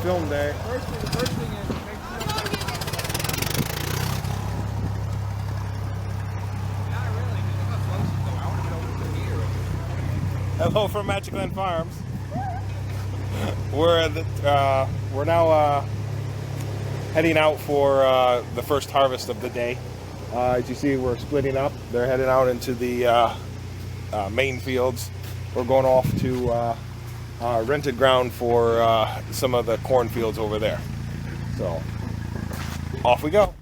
film day. First thing is, Hello from Magicland Farms. We're now heading out for the first harvest of the day. As you see, we're splitting up. They're heading out into the main fields. We're going off to rented ground for some of the cornfields over there. So off we go.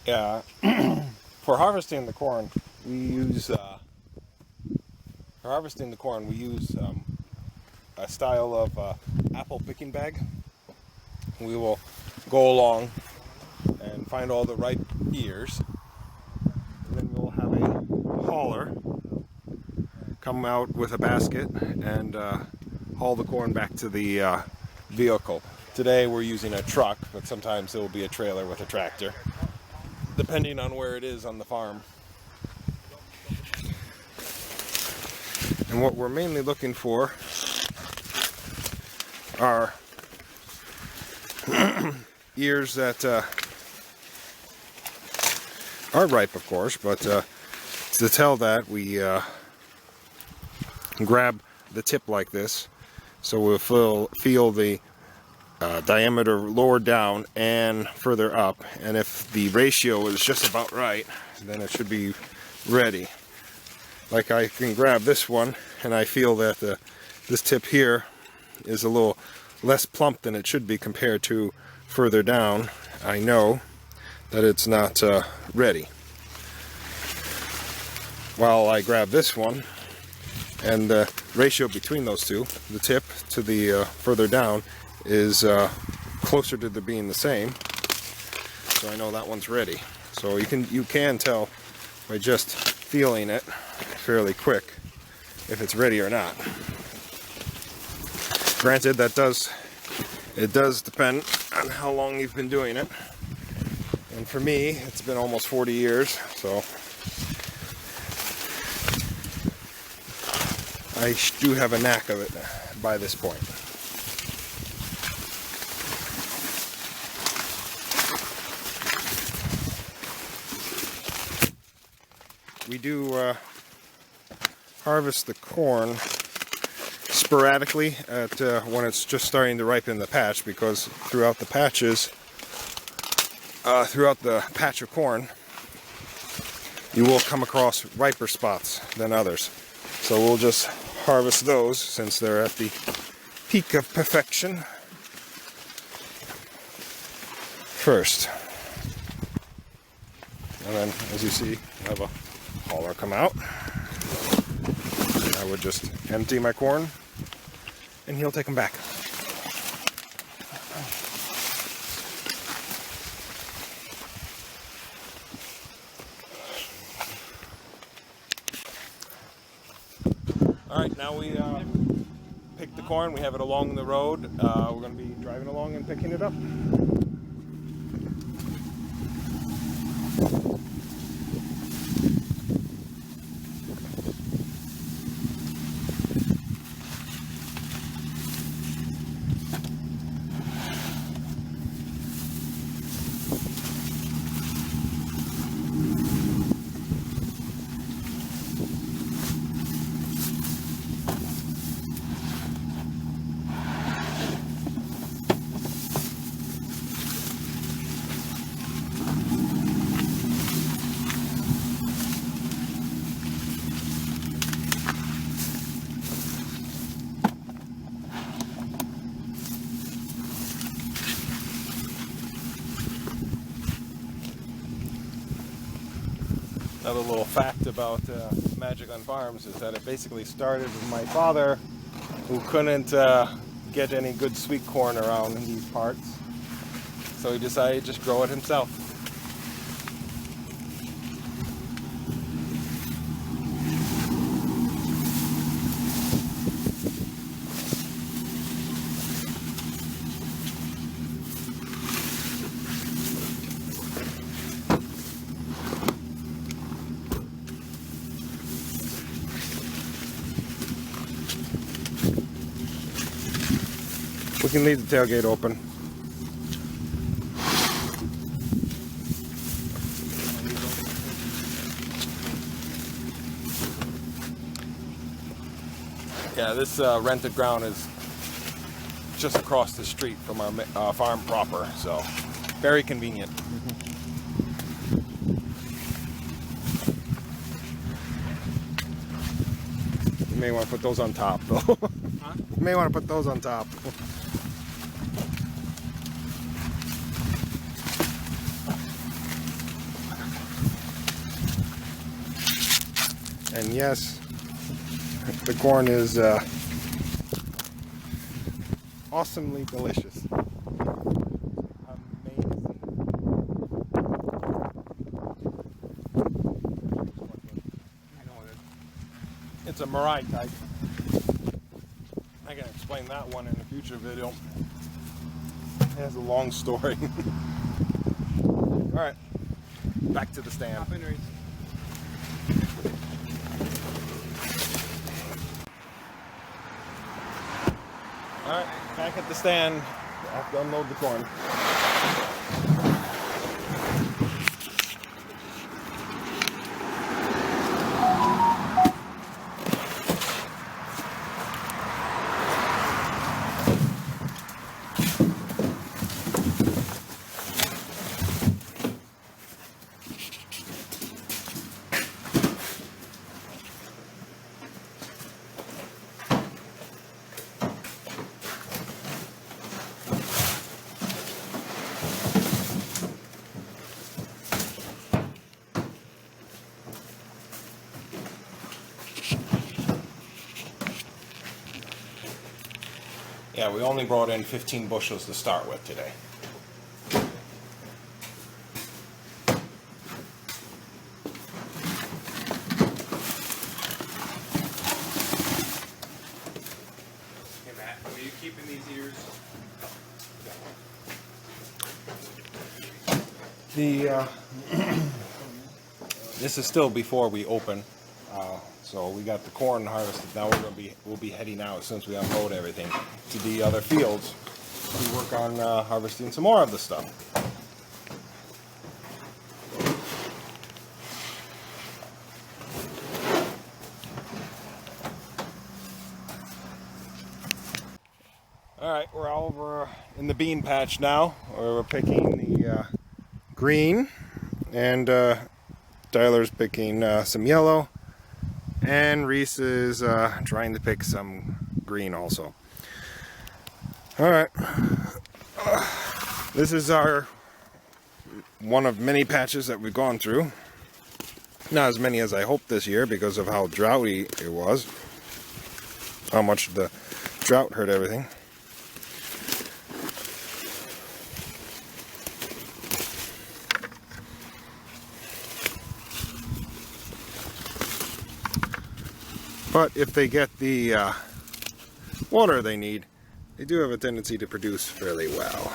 Yeah, for harvesting the corn, we use a style of apple picking bag. We will go along and find all the ripe ears, and then we'll have a hauler come out with a basket and haul the corn back to the vehicle. Today we're using a truck, but sometimes it will be a trailer with a tractor, depending on where it is on the farm. And what we're mainly looking for are ears that are ripe, of course, but to tell that, we grab the tip like this, so we'll feel the diameter lower down and further up, and if the ratio is just about right, then it should be ready. Like, I can grab this one and I feel that this tip here is a little less plump than it should be compared to further down. I know that it's not ready. While I grab this one, and the ratio between those two, the tip to the further down, is closer to being the same, so I know that one's ready. So you can tell by just feeling it fairly quick if it's ready or not. Granted, it does depend on how long you've been doing it, and for me it's been almost 40 years, so I do have a knack of it by this point. We do harvest the corn sporadically at when it's just starting to ripen the patch, because throughout the patch of corn, you will come across riper spots than others. So we'll just harvest those since they're at the peak of perfection first. And then, as you see, I have a hauler come out. I would just empty my corn and he'll take them back. Alright, now we pick the corn. We have it along the road. We're going to be driving along and picking it up. Another little fact about Magicland Farms is that it basically started with my father, who couldn't get any good sweet corn around in these parts, so he decided to just grow it himself. We can leave the tailgate open. Yeah, this rented ground is just across the street from our farm proper, so very convenient. You may want to put those on top, though. Huh? You may want to put those on top. And yes, the corn is awesomely delicious. Amazing. It's a Mirai type. I can explain that one in a future video. It has a long story. Alright, back to the stand. Alright, back at the stand. I have to unload the corn. Yeah, we only brought in 15 bushels to start with today. Hey Matt, are you keeping these ears? This is still before we open, so we got the corn harvested. Now we'll be heading out as soon as we unload everything to the other fields to work on harvesting some more of the stuff. All right, we're over in the bean patch now, where we're picking the green, and Tyler's picking some yellow, and Reese is trying to pick some green also. All right, this is our one of many patches that we've gone through. Not as many as I hoped this year because of how droughty it was, how much the drought hurt everything. But if they get the water they need, they do have a tendency to produce fairly well.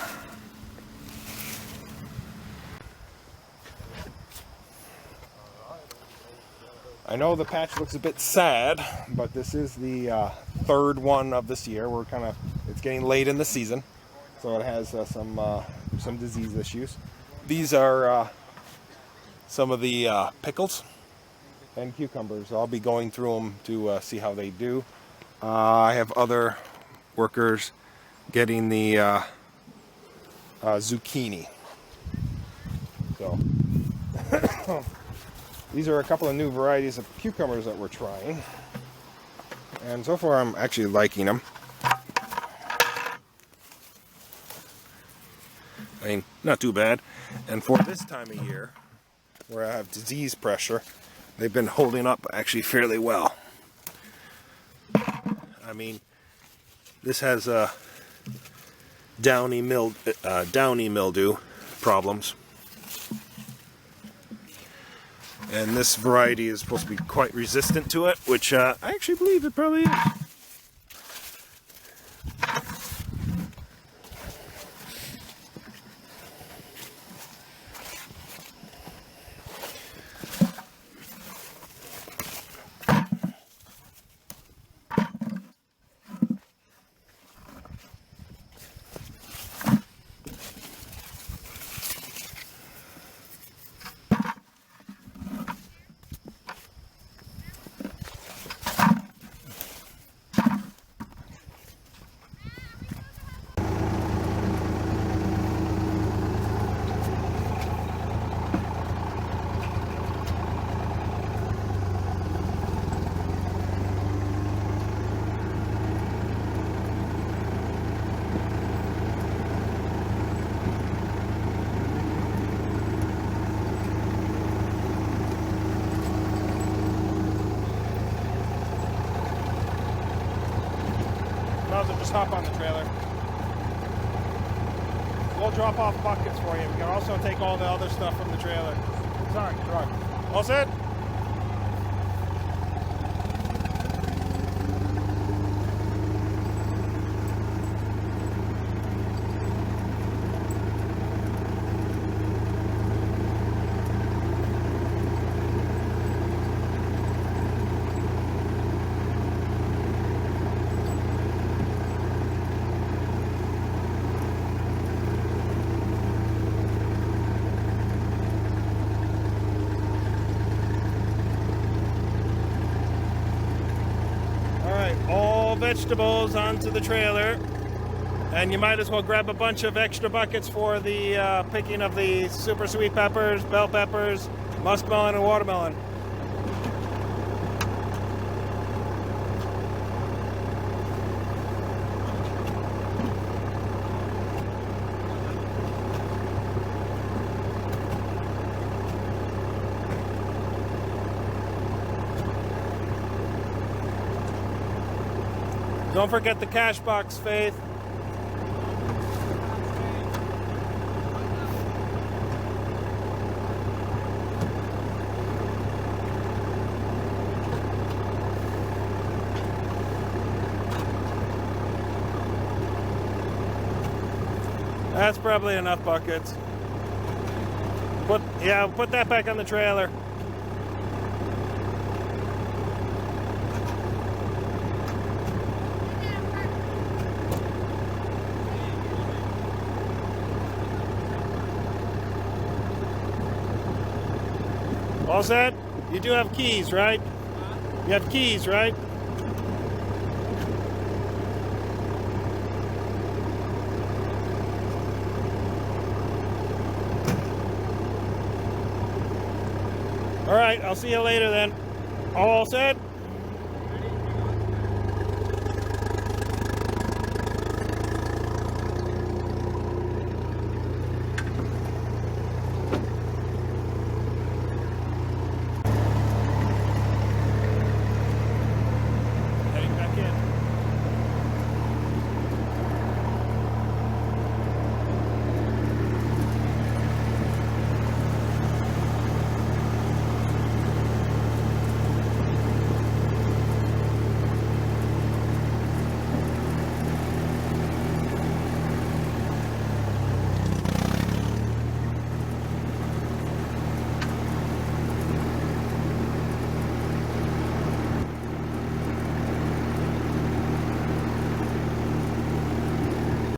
I know the patch looks a bit sad, but this is the third one of this year. It's getting late in the season, so it has some disease issues. These are some of the pickles and cucumbers. I'll be going through them to see how they do. I have other workers getting the zucchini. So these are a couple of new varieties of cucumbers that we're trying, and so far I'm actually liking them. I mean, not too bad. And for this time of year, where I have disease pressure, they've been holding up actually fairly well. I mean, this has downy mildew problems, and this variety is supposed to be quite resistant to it, which I actually believe it probably is. might as well just hop on the trailer. We'll drop off buckets for you. We can also take all the other stuff from the trailer. Sorry, truck. All set? All vegetables onto the trailer, and you might as well grab a bunch of extra buckets for the picking of the super sweet peppers, bell peppers, muskmelon, and watermelon. Don't forget the cash box, Faith. That's probably enough buckets. Put that back on the trailer. All set? You do have keys, right? You have keys, right? All right, I'll see you later then. All set?